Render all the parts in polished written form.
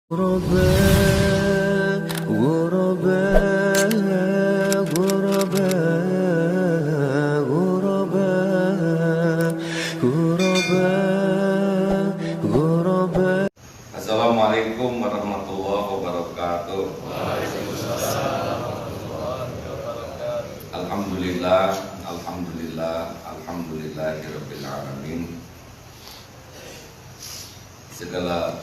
غرباء غرباء غرباء غرباء غرباء غرباء. Assalamualaikum warahmatullahi wabarakatuh. Alhamdulillah, alhamdulillah, alhamdulillahirabbil alamin. Segala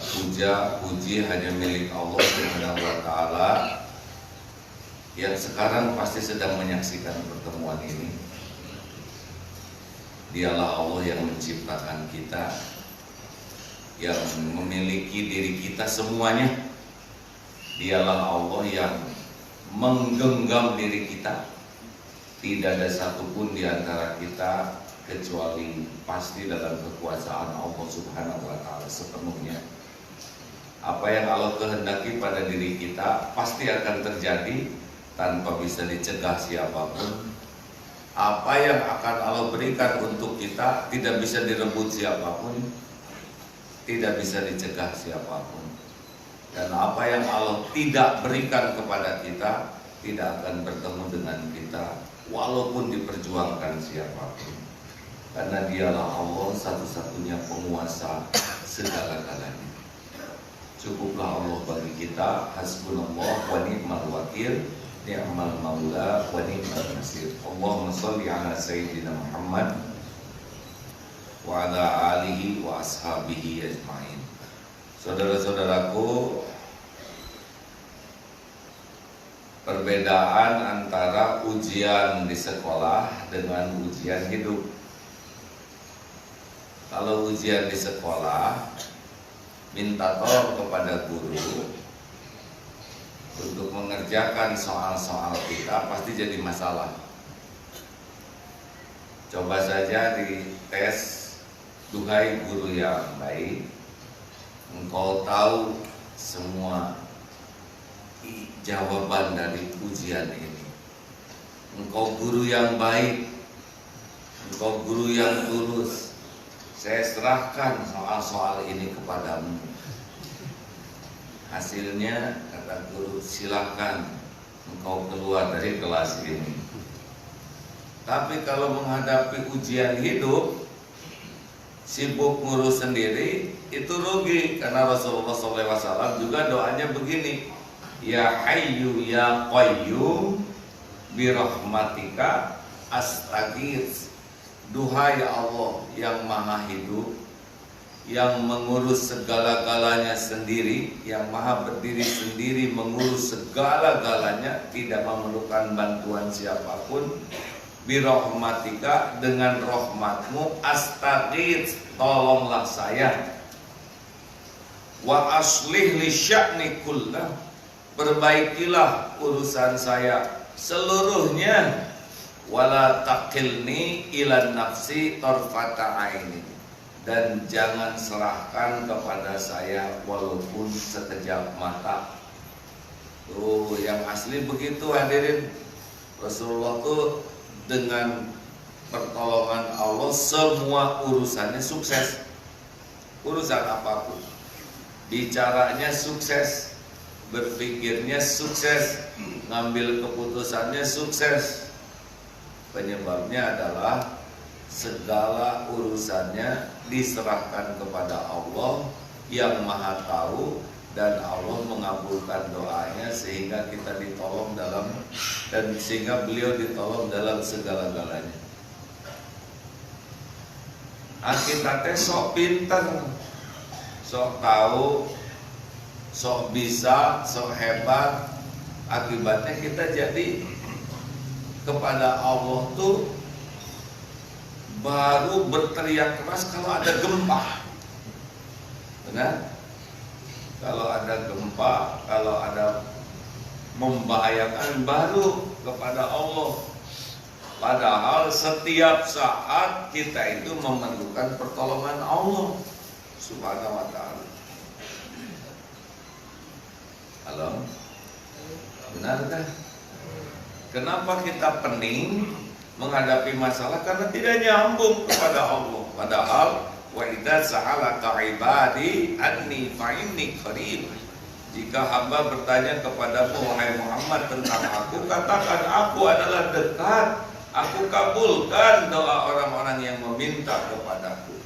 puji hanya milik Allah Subhanahu wa taala yang sekarang pasti sedang menyaksikan pertemuan ini. Dialah Allah yang menciptakan kita, yang memiliki diri kita semuanya. Dialah Allah yang menggenggam diri kita. Tidak ada satupun di antara kita kecuali pasti dalam kekuasaan Allah Subhanahu wa taala sepenuhnya. Apa yang Allah kehendaki pada diri kita pasti akan terjadi tanpa bisa dicegah siapapun. Apa yang akan Allah berikan untuk kita tidak bisa direbut siapapun, tidak bisa dicegah siapapun. Dan apa yang Allah tidak berikan kepada kita tidak akan bertemu dengan kita walaupun diperjuangkan siapapun. Karena dialah Allah satu-satunya penguasa segala-galanya. Cukuplah Allah bagi kita, hasbunallah wa ni'mal wakil, ni'mal maula wa ni'mal nasir. Allahumma sholli ala sayyidina Muhammad wa ala alihi wa ashabihi ajma'in. Saudara-saudaraku, perbedaan antara ujian di sekolah dengan ujian hidup. Kalau ujian di sekolah, minta tolong kepada guru untuk mengerjakan soal-soal kita pasti jadi masalah. Coba saja di tes, duhai guru yang baik, engkau tahu semua jawaban dari ujian ini. Engkau guru yang baik, engkau guru yang tulus. Saya serahkan soal-soal ini kepadamu. Hasilnya, kata guru, silahkan engkau keluar dari kelas ini. Tapi kalau menghadapi ujian hidup, sibuk ngurus sendiri, itu rugi. Karena Rasulullah SAW juga doanya begini, Ya Hayyu Ya Qayyum birahmatika astaghits. Duhai Allah yang maha hidup, yang mengurus segala-galanya sendiri, yang maha berdiri sendiri mengurus segala-galanya, tidak memerlukan bantuan siapapun. Birahmatika, dengan rahmatmu, astaghits, tolonglah saya. Wa aslih li sya'ni kullah, perbaikilah urusan saya seluruhnya. Wala taqilni ilan nafsi tarfata aini, dan jangan serahkan kepada saya walaupun sekejap mata. Tuh yang asli begitu hadirin. Rasulullah tuh dengan pertolongan Allah semua urusannya sukses. Urusan apapun, bicaranya sukses, berpikirnya sukses, ngambil keputusannya sukses. Penyebabnya adalah segala urusannya diserahkan kepada Allah yang maha tahu, dan Allah mengabulkan doanya sehingga kita ditolong dan sehingga beliau ditolong dalam segala-galanya. Kita teh sok pinter, sok tahu, sok bisa, sok hebat. Akibatnya kita jadi kepada Allah tuh baru berteriak keras kalau ada gempa. Benar? Kalau ada gempa, kalau ada membahayakan, baru kepada Allah. Padahal setiap saat kita itu memerlukan pertolongan Allah Subhanahu wa ta'ala. Halo? Benarkah? Kenapa kita pening menghadapi masalah? Karena tidak nyambung kepada Allah. Padahal wa idza sa'alaka ibadi anni fa inni qarib Jika hamba bertanya kepadamu wahai Muhammad tentang aku, katakan aku adalah dekat. Aku kabulkan doa orang-orang yang meminta kepadaku.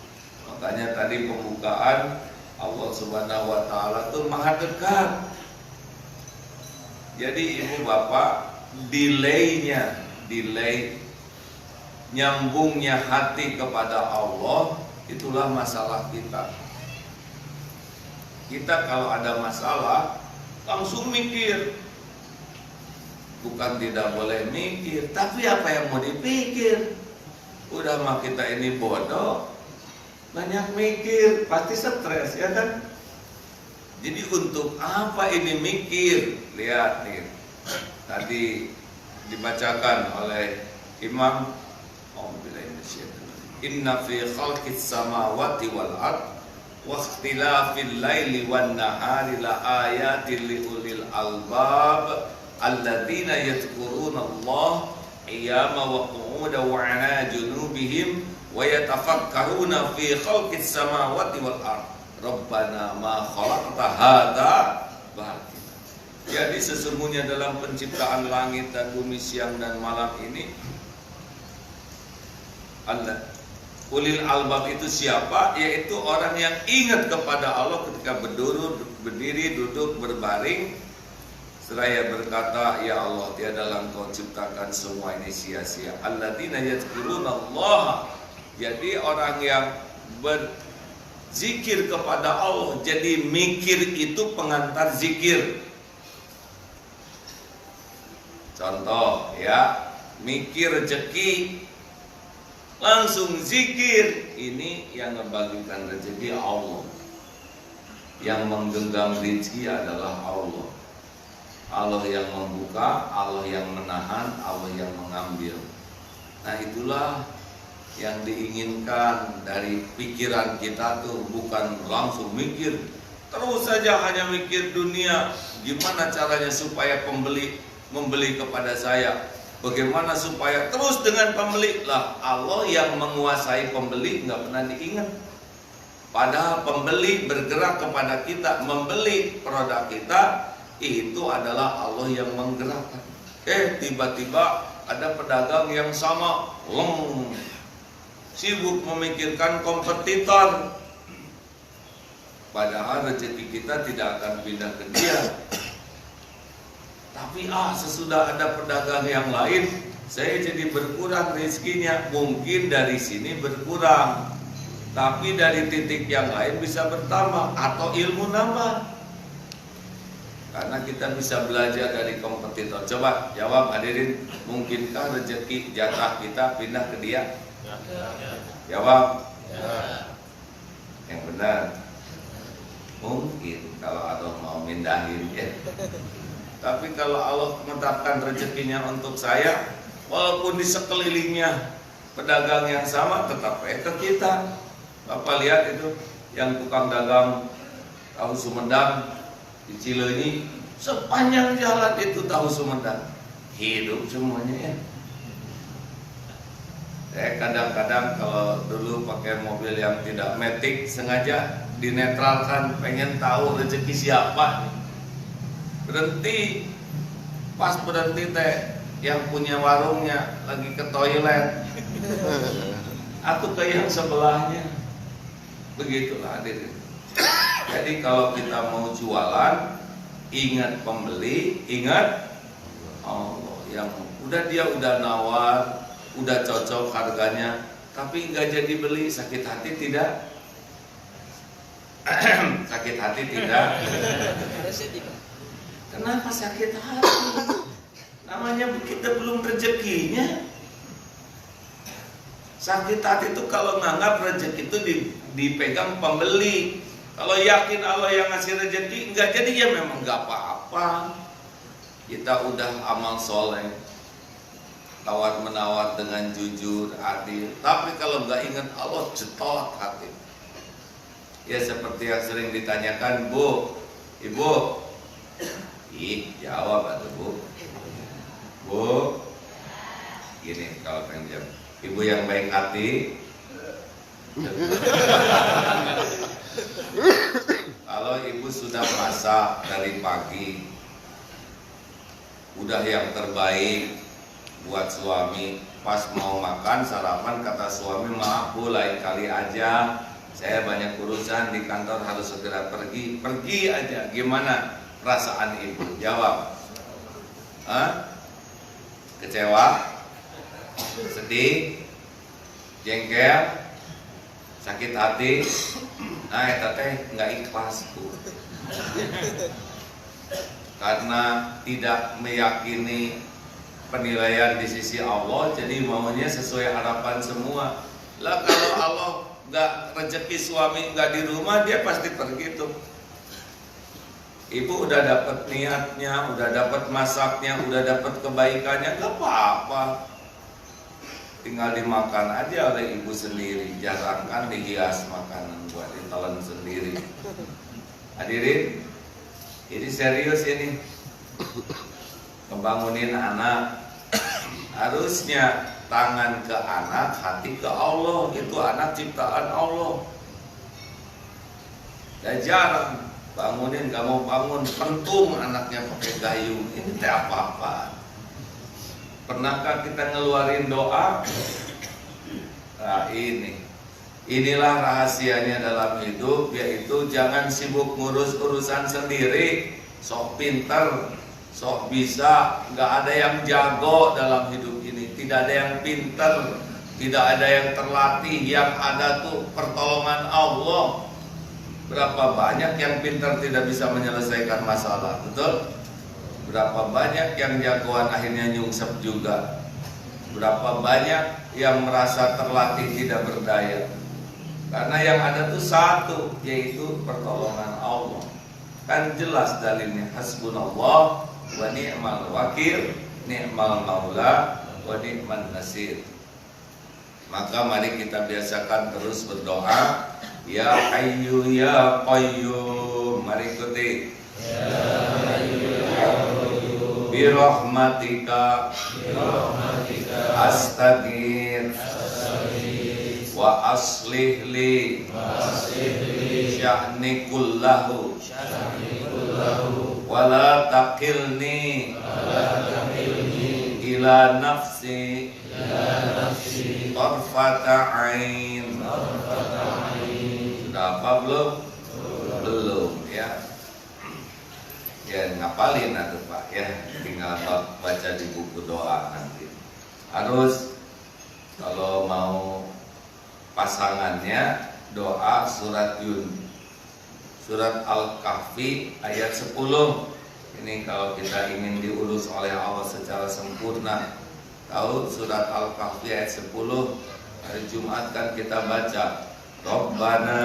Makanya tadi pembukaan Allah Subhanahu wa taala itu maha dekat. Jadi ibu bapak, delay nyambungnya hati kepada Allah, itulah masalah kita. Kita kalau ada masalah langsung mikir. Bukan tidak boleh mikir, tapi apa yang mau dipikir? Udah mah kita ini bodoh, banyak mikir, pasti stres ya kan? Jadi untuk apa ini mikir? Lihat nih, tadi dibacakan oleh Imam, Inna fi khalqis samawati wal ard wa ikhtilafil laili wan nahari la ayatin li ulil albab alladzina yadhkuruna Allah qiyama wa qu'udan wa 'ala junubihim wa yatafakkaruna fi khalqis samawati wal ard rabbana ma khalaqta hadza batila. Jadi sesungguhnya dalam penciptaan langit dan bumi siang dan malam ini, Allah ulil albab itu siapa? Yaitu orang yang ingat kepada Allah ketika berdiri, duduk, berbaring, seraya berkata, ya Allah, tiadalah Engkau ciptakan semua ini sia-sia. Alladzina yadhkuruna Allah. Jadi orang yang berzikir kepada Allah. Jadi mikir itu pengantar zikir. Contoh ya, mikir rezeki langsung zikir. Ini yang ngebagikan rezeki Allah. Yang menggenggam rezeki adalah Allah. Allah yang membuka, Allah yang menahan, Allah yang mengambil. Nah itulah yang diinginkan dari pikiran kita tuh, bukan langsung mikir terus saja hanya mikir dunia. Gimana caranya supaya pembeli membeli kepada saya? Bagaimana supaya terus dengan pembeli? Lah Allah yang menguasai pembeli nggak pernah diingat. Padahal pembeli bergerak kepada kita, membeli produk kita, itu adalah Allah yang menggerakkan. Tiba-tiba ada pedagang yang sama sibuk memikirkan kompetitor, padahal rezeki kita tidak akan pindah ke dia. Tapi sesudah ada pedagang yang lain, saya jadi berkurang rezekinya. Mungkin dari sini berkurang, tapi dari titik yang lain bisa bertambah atau ilmu nambah. Karena kita bisa belajar dari kompetitor. Coba jawab hadirin, mungkinkah rezeki jatah kita pindah ke dia? Jawab. Yang benar. Mungkin kalau Allah mau mindahin ya. Tapi kalau Allah menetapkan rezekinya untuk saya, walaupun di sekelilingnya pedagang yang sama, tetap ke kita. Bapak lihat itu yang tukang dagang tahu Sumedang di Cileunyi, sepanjang jalan itu tahu Sumedang, hidup semuanya ya. Saya kadang-kadang kalau dulu pakai mobil yang tidak matic, sengaja dinetralkan, pengen tahu rezeki siapa. Berhenti, pas berhenti teh yang punya warungnya lagi ke toilet atau ke yang sebelahnya. Begitulah hadirin. Jadi kalau kita mau jualan, ingat pembeli, ingat Allah yang dia udah nawar, udah cocok harganya, tapi nggak jadi beli, sakit hati tidak? Sakit hati tidak? Kenapa sakit hati? Namanya kita belum rezekinya. Sakit hati itu kalau nganggap rezeki itu dipegang pembeli. Kalau yakin Allah yang ngasih rezeki, enggak jadi ya memang enggak apa-apa. Kita udah amal soleh, tawar menawar dengan jujur, adil. Tapi kalau enggak ingat Allah, cetok hati. Ya seperti yang sering ditanyakan, Bu, Ibu, jawab atau Bu. Bu, gini kalau pengen jawab. Ibu yang baik hati. Kalau kalau ibu sudah masak dari pagi, udah yang terbaik buat suami, pas mau makan sarapan kata suami, maaf bu lain kali aja, saya banyak urusan di kantor harus segera pergi aja. Gimana perasaan ibu? Jawab. Hah? Kecewa? Sedih? Jengkel? Sakit hati? Nah eta teh nggak ikhlas bu, karena tidak meyakini penilaian di sisi Allah, jadi maunya sesuai harapan semua. Lah kalau Allah nggak rezeki suami nggak di rumah, dia pasti pergi tuh. Ibu udah dapat niatnya, udah dapat masaknya, udah dapat kebaikannya, nggak apa-apa. Tinggal dimakan aja oleh ibu sendiri, jarang kan dihias makanan buat ditelan sendiri. Hadirin, ini serius ini. Ngebangunin anak, harusnya tangan ke anak, hati ke Allah. Itu anak ciptaan Allah. Dan jarang bangunin, gak mau bangun, pentung anaknya pakai gayung. Ini teh apa-apa. Pernahkah kita ngeluarin doa? Nah inilah rahasianya dalam hidup, yaitu jangan sibuk ngurus urusan sendiri. Sok pinter, sok bisa, nggak ada yang jago dalam hidup ini. Tidak ada yang pinter, tidak ada yang terlatih. Yang ada tuh pertolongan Allah. Berapa banyak yang pinter tidak bisa menyelesaikan masalah, betul? Berapa banyak yang jagoan akhirnya nyungsep juga. Berapa banyak yang merasa terlatih tidak berdaya. Karena yang ada tuh satu, yaitu pertolongan Allah. Kan jelas dalilnya, hasbunallah wa ni'mal wakil, ni'mal maula wa ni'man nasir. Maka mari kita biasakan terus berdoa, ya hayyu ya qayyum. Mari ikuti. Ya hayyu ya qayyum, bi rahmatika astaghfir wa aslih li sya'ni kullahu wa la taqilni ila nafsi tarfata ain. Sudah apa belum? Belum ya. Ya ngapalin atuh Pak ya, tinggal baca di buku doa nanti. Harus kalau mau pasangannya doa surat surat Al-Kahfi ayat 10. Ini kalau kita ingin diurus oleh Allah secara sempurna. Tahu surat Al-Kahfi ayat 10, hari Jumat kan kita baca Rabbana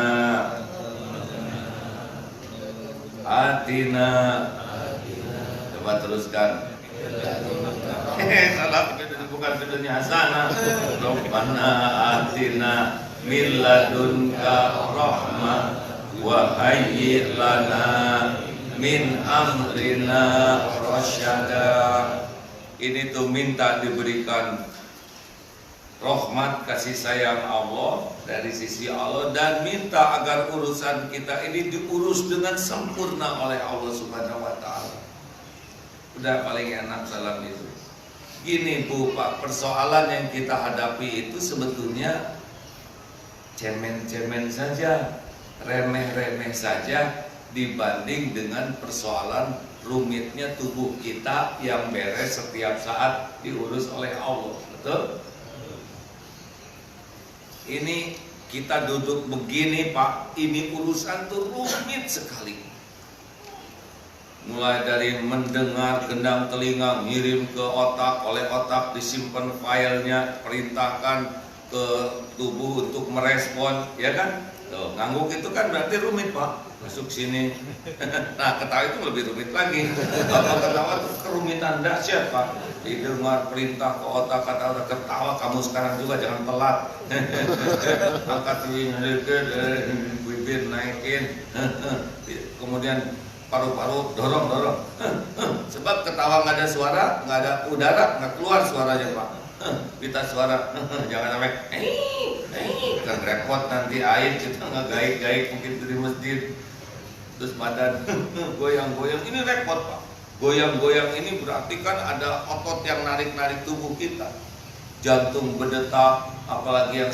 Atina. Coba teruskan. Salah, bukan videonya Hasanah. Rabbana Atina min ladunka rahmah wa hayyi lana min amrina rasyada. Ini tuh minta diberikan rahmat kasih sayang Allah dari sisi Allah, dan minta agar urusan kita ini diurus dengan sempurna oleh Allah Subhanahu wa taala. Udah paling enak dalam itu. Gini Bu, Pak, persoalan yang kita hadapi itu sebetulnya cemen-cemen saja, remeh-remeh saja dibanding dengan persoalan rumitnya tubuh kita yang beres setiap saat diurus oleh Allah. Betul? Ini kita duduk begini Pak, ini urusan tuh rumit sekali. Mulai dari mendengar gendang telinga, ngirim ke otak, oleh otak disimpan filenya, perintahkan ke tubuh untuk merespon, ya kan? Tuh, ngangguk itu kan berarti rumit Pak. Masuk sini. Nah, ketawa itu lebih rumit lagi. Kalau ketawa itu kerumitan dahsyat Pak. Didengar perintah ke otak, kata orang ketawa, kamu sekarang juga jangan telat. Angkat bibir naikin. Kemudian paru-paru dorong. Sebab ketawa nggak ada suara, nggak ada udara, nggak keluar suaranya Pak. Kita suara, jangan sampai kan repot nanti air kita nggak gaik-gaik mungkin di masjid. terus badan goyang-goyang, ini repot Pak. Goyang-goyang ini berarti kan ada otot yang narik-narik tubuh kita, jantung berdetak, apalagi yang